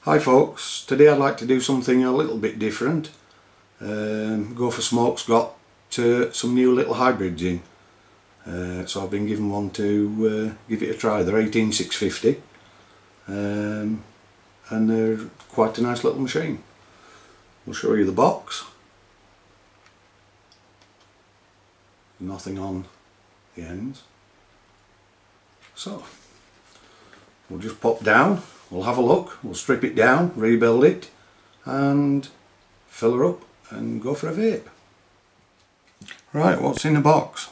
Hi folks, today I'd like to do something a little bit different. Gopher Smoke's got some new little hybrids in, so I've been given one to give it a try. They're 18650 and they're quite a nice little machine. I'll show you the box. Nothing on the ends. So we'll just pop down, we'll have a look, we'll strip it down, rebuild it and fill her up and go for a vape. Right, what's in the box?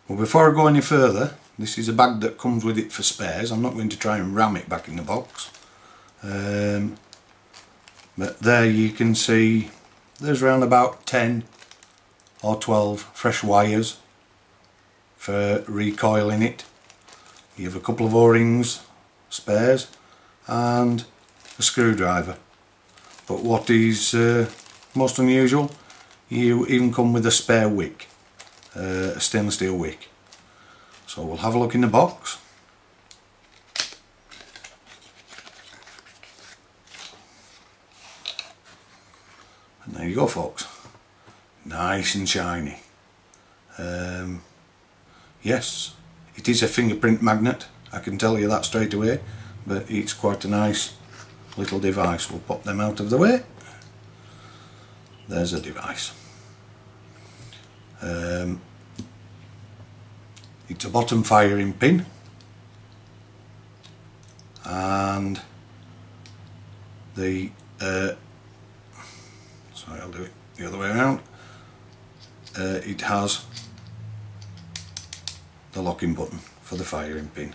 Well, before I go any further, this is a bag that comes with it for spares. I'm not going to try and ram it back in the box. But there you can see there's around about 10 or 12 fresh wires for recoiling it. You have a couple of O-rings, spares and a screwdriver. But what is most unusual, you even come with a spare wick, a stainless steel wick. So we'll have a look in the box. And there you go folks, nice and shiny. Yes, it is a fingerprint magnet, I can tell you that straight away, but it's quite a nice little device. We'll pop them out of the way. There's a device. It's a bottom firing pin, and the sorry, I'll do it the other way around. It has the locking button for the firing pin.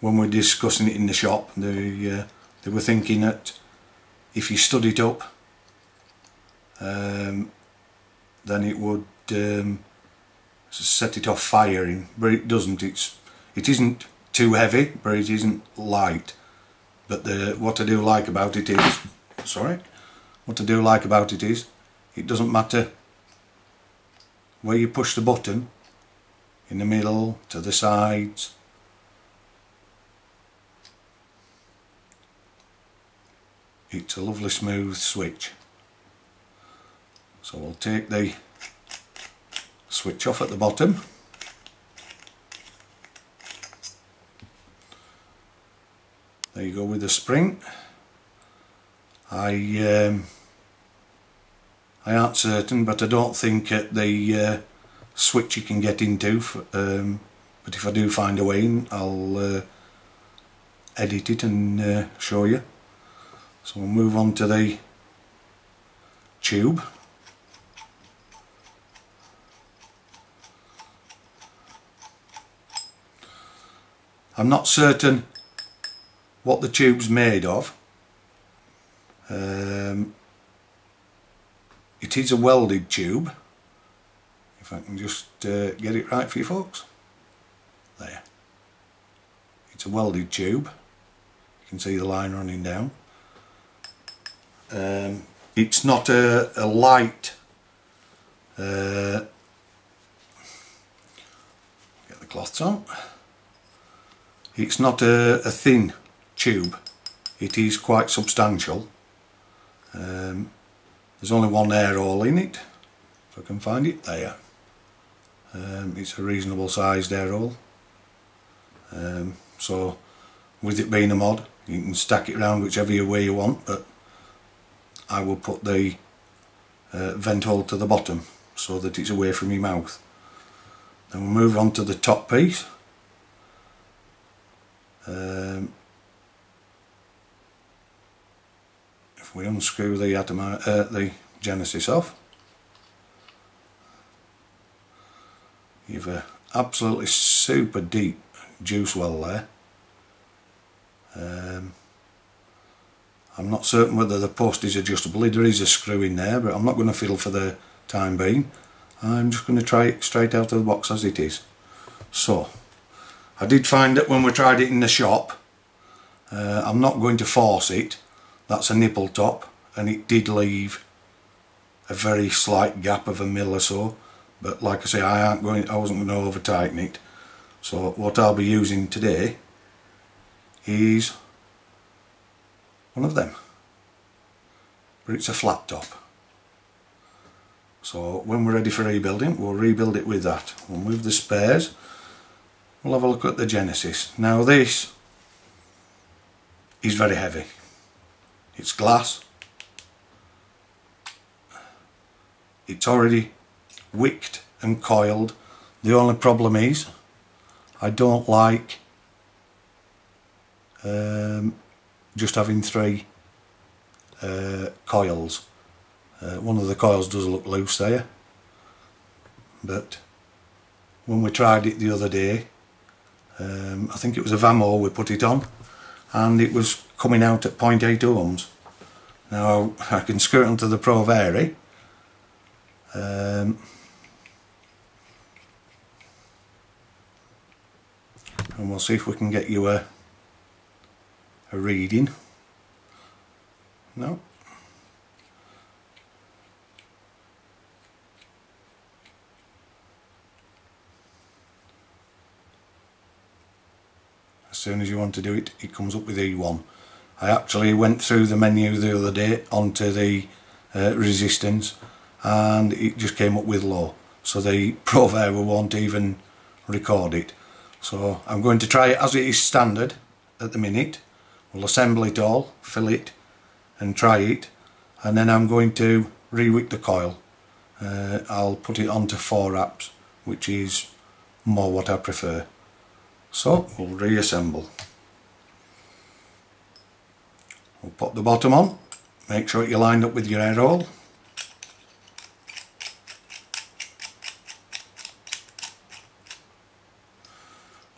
When we're discussing it in the shop, they were thinking that if you stood it up, then it would set it off firing, but it doesn't. It isn't too heavy, but it isn't light. But what I do like about it is, it doesn't matter where you push the button, in the middle, to the sides. It's a lovely smooth switch. So we'll take the switch off at the bottom. There you go with the spring. I aren't certain, but I don't think the switch you can get into, but if I do find a way, I'll edit it and show you. So we'll move on to the tube. I'm not certain what the tube's made of. It is a welded tube, if I can just get it right for you folks. There. It's a welded tube. You can see the line running down. It's not a light, get the cloths on. It's not a thin tube, it is quite substantial. There's only one air hole in it, if I can find it, there. It's a reasonable sized air hole. So with it being a mod, you can stack it around whichever way you want, but I will put the vent hole to the bottom so that it's away from your mouth. Then we'll move on to the top piece. If we unscrew the Genesis off, you have a absolutely super deep juice well there. I'm not certain whether the post is adjustable. There is a screw in there, but I'm not going to fiddle for the time being. I'm just going to try it straight out of the box as it is. So I did find that when we tried it in the shop, I'm not going to force it. That's a nipple top, and it did leave a very slight gap of a mil or so. But like I say, I wasn't going to over tighten it. So what I'll be using today is one of them, but it's a flat top. So when we're ready for rebuilding, we'll rebuild it with that. We'll move the spares, we'll have a look at the Genesis. Now this is very heavy. It's glass. It's already wicked and coiled. The only problem is I don't like just having 3 coils. One of the coils does look loose there, but when we tried it the other day, I think it was a Vamo we put it on, and it was coming out at 0.8 ohms. Now I can screw it onto the Pro Vary, and we'll see if we can get you a reading. No. As soon as you want to do it, it comes up with E1. I actually went through the menu the other day onto the resistance, and it just came up with low. So the Pro Vary won't even record it. So I'm going to try it as it is standard at the minute. We'll assemble it all, fill it and try it, and then I'm going to re-wick the coil. I'll put it onto 4 amps, which is more what I prefer. So we'll reassemble. We'll pop the bottom on, make sure you're lined up with your air hole.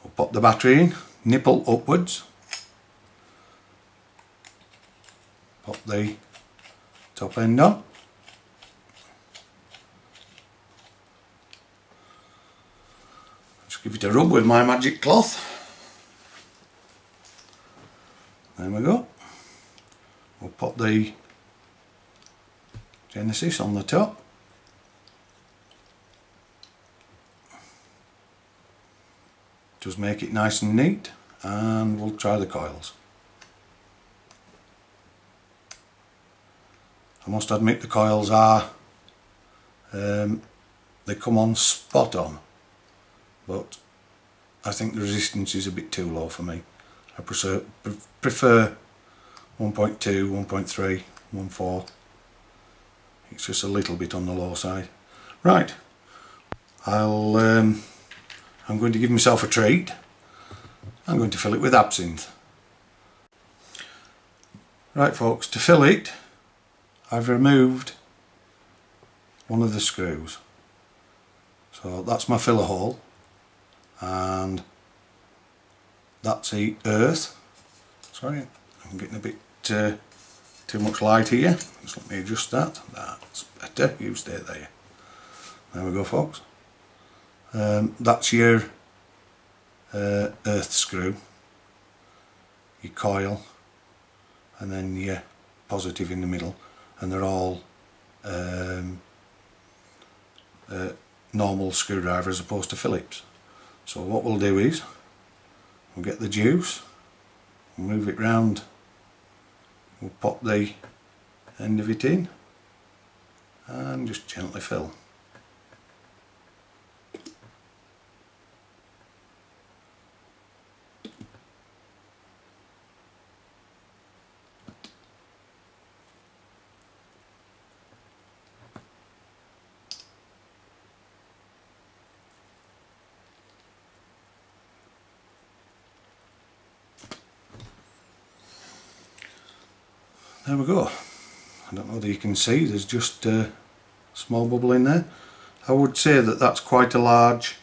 We'll pop the battery in, nipple upwards. Pop the top end on. Just give it a rub with my magic cloth. There we go. We'll pop the Genesis on the top. Just make it nice and neat, and we'll try the coils. I must admit the coils are, they come on spot on, but I think the resistance is a bit too low for me. I prefer 1.2, 1.3, 1.4. It's just a little bit on the low side. Right, I'm going to give myself a treat. I'm going to fill it with absinthe. Right folks, to fill it, I've removed one of the screws. So that's my filler hole, and that's the earth. Sorry, I'm getting a bit too much light here. Just let me adjust that. That's better. You stay there. There we go folks. That's your earth screw, your coil, and then your positive in the middle, and they're all normal screwdriver as opposed to Phillips. So what we'll do is we'll get the juice, we'll move it round, we'll pop the end of it in and just gently fill. There we go. I don't know whether you can see, there's just a small bubble in there. I would say that that's quite a large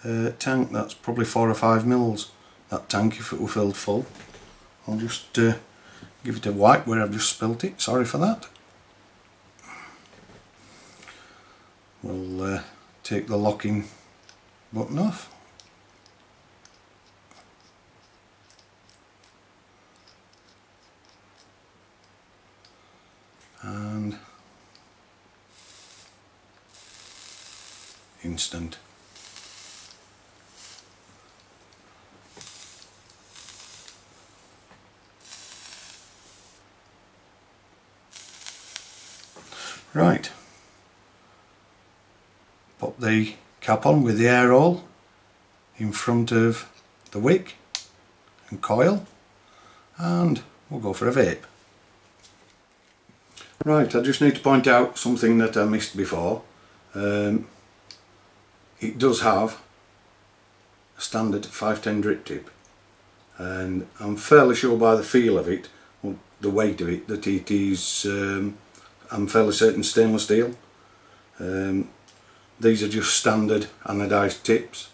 tank. That's probably 4 or 5 mils, that tank, if it were filled full. I'll just give it a wipe where I've just spilt it, sorry for that. We'll take the locking button off. And instant. Right, pop the cap on with the air hole in front of the wick and coil, and we'll go for a vape. Right, I just need to point out something that I missed before. It does have a standard 510 drip tip, and I'm fairly sure by the feel of it, well, the weight of it, that it is, I'm fairly certain, stainless steel. These are just standard anodised tips.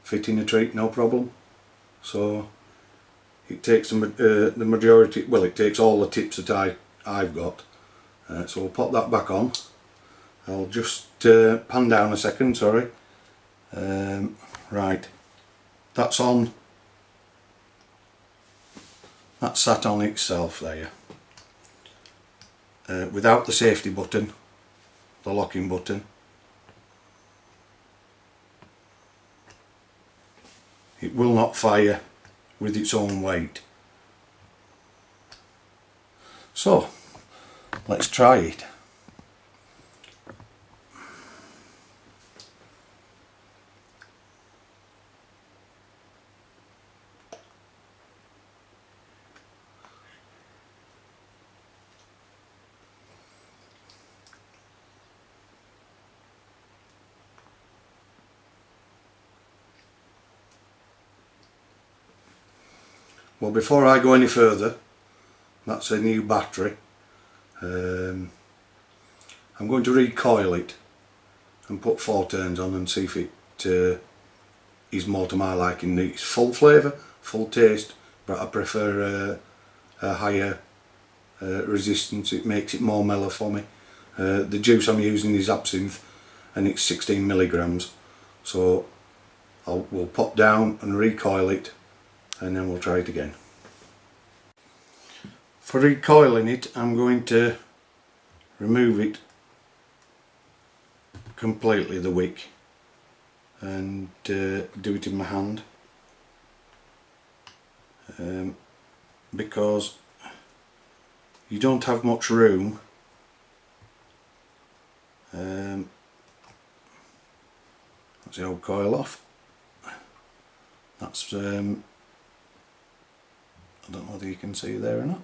Fit in a treat, no problem. So it takes the majority, well, it takes all the tips that I've got. So we'll pop that back on. I'll just pan down a second, sorry. Right, that's on. That's sat on itself there. Without the safety button, the locking button. It will not fire with its own weight. So let's try it. Well, before I go any further, that's a new battery. I'm going to recoil it and put 4 turns on and see if it is more to my liking. It's full flavour, full taste, but I prefer a higher resistance. It makes it more mellow for me. The juice I'm using is absinthe and it's 16 milligrams, so we'll pop down and recoil it, and then we'll try it again. For recoiling it, I'm going to remove it completely, the wick, and do it in my hand, because you don't have much room. That's the old coil off. That's I don't know whether you can see there or not.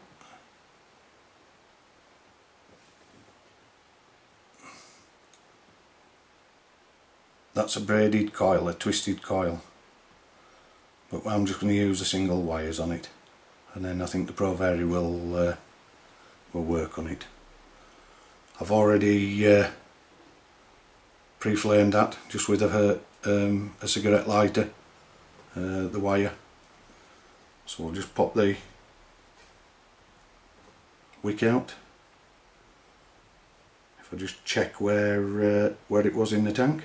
That's a braided coil, a twisted coil, but I'm just going to use the single wires on it, and then I think the Pro-Vari will work on it. I've already pre-flamed that just with a cigarette lighter, the wire. So we'll just pop the wick out. If I just check where it was in the tank.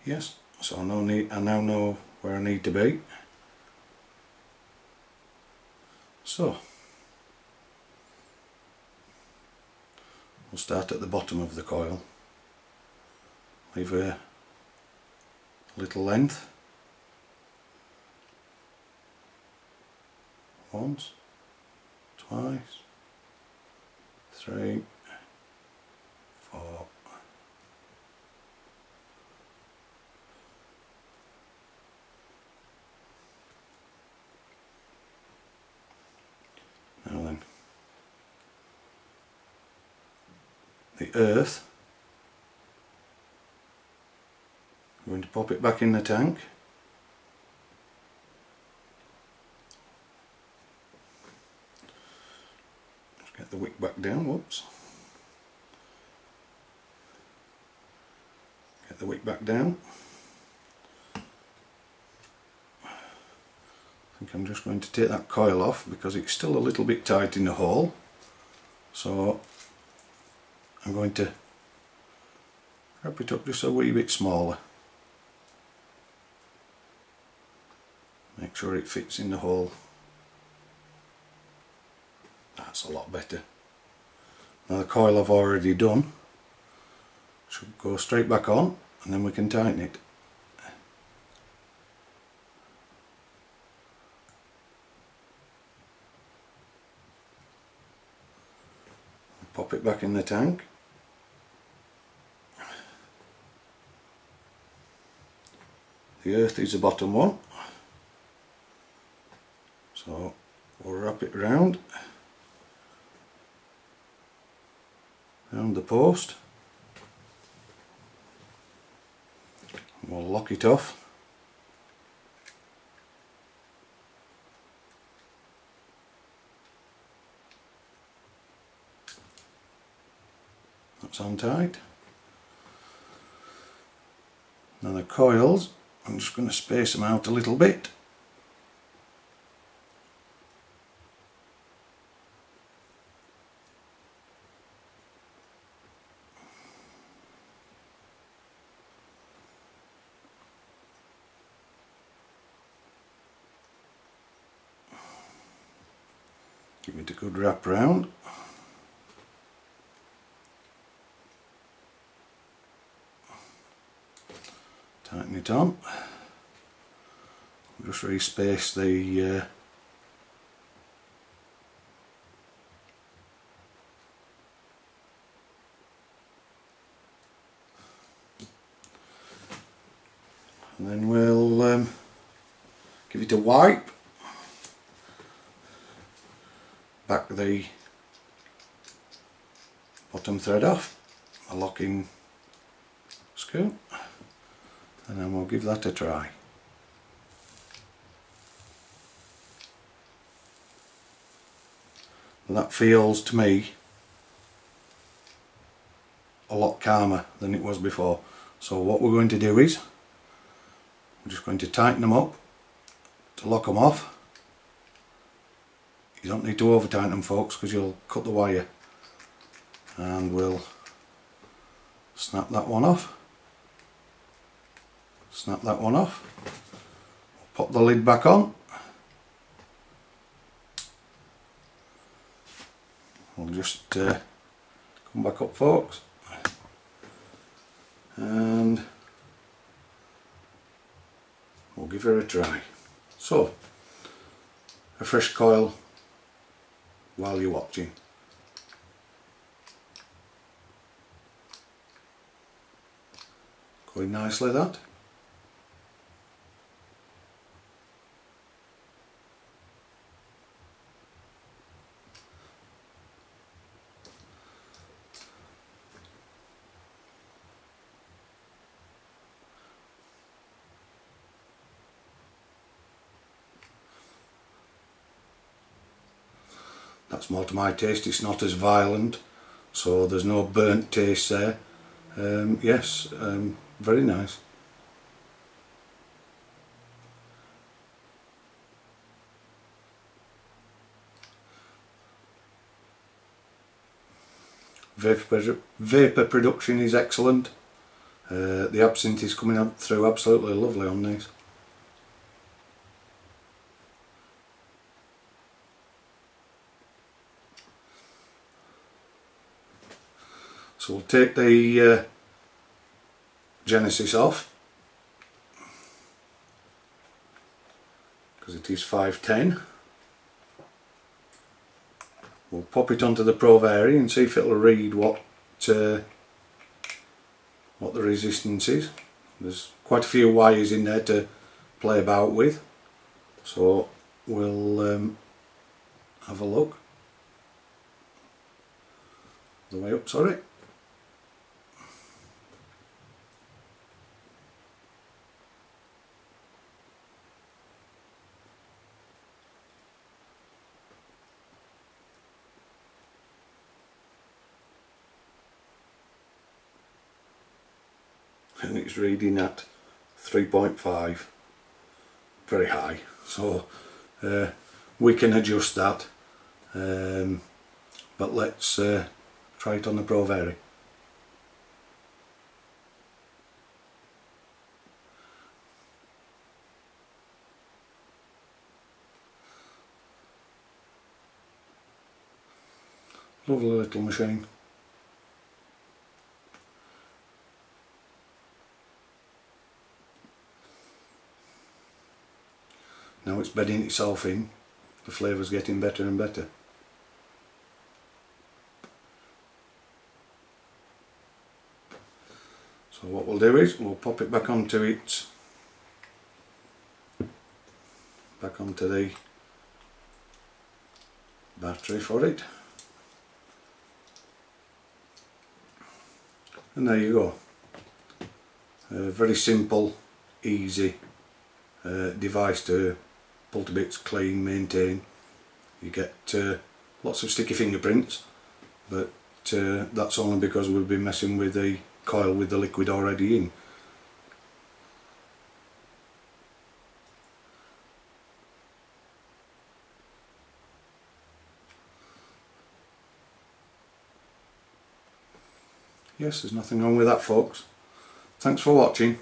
Yes, so I now know where I need to be. So we'll start at the bottom of the coil, leave a little length, once, twice, 3, 4, now then, the earth, I'm going to pop it back in the tank. Just get the wick back down, whoops. Get the wick back down. I think I'm just going to take that coil off because it's still a little bit tight in the hole. So I'm going to wrap it up just a wee bit smaller. Make sure it fits in the hole. That's a lot better. Now the coil I've already done should go straight back on, and then we can tighten it. pop it back in the tank. The earth is the bottom one, so we'll wrap it round the post, and we'll lock it off. That's on tight. Now the coils, I'm just going to space them out a little bit. Give it a good wrap round. Tighten it on. Just respace the and then we'll give it a wipe. Back the bottom thread off, a locking screw, and then we'll give that a try. And that feels to me a lot calmer than it was before. So what we're going to do is we're just going to tighten them up to lock them off. You don't need to over tighten them, folks, because you'll cut the wire. And we'll snap that one off, snap that one off, pop the lid back on. We'll just come back up, folks, and we'll give her a try. So, a fresh coil while you're watching. Going nicely, that. That's more to my taste. It's not as violent, so there's no burnt taste there. Yes, very nice. Vapour production is excellent. The absinthe is coming up through absolutely lovely on these. So we'll take the Genesis off, because it is 510. We'll pop it onto the Provari and see if it'll read what the resistance is. There's quite a few wires in there to play about with, so we'll have a look. The way up, sorry. And it's reading at 3.5, very high, so we can adjust that, but let's try it on the Provari. Lovely little machine. Now it's bedding itself in, the flavour's getting better and better. So what we'll do is we'll pop it back onto the battery for it, and there you go. A very simple, easy device to pull to bits, clean, maintain. You get lots of sticky fingerprints, but that's only because we've been messing with the coil with the liquid already in. Yes, there's nothing wrong with that, folks. Thanks for watching.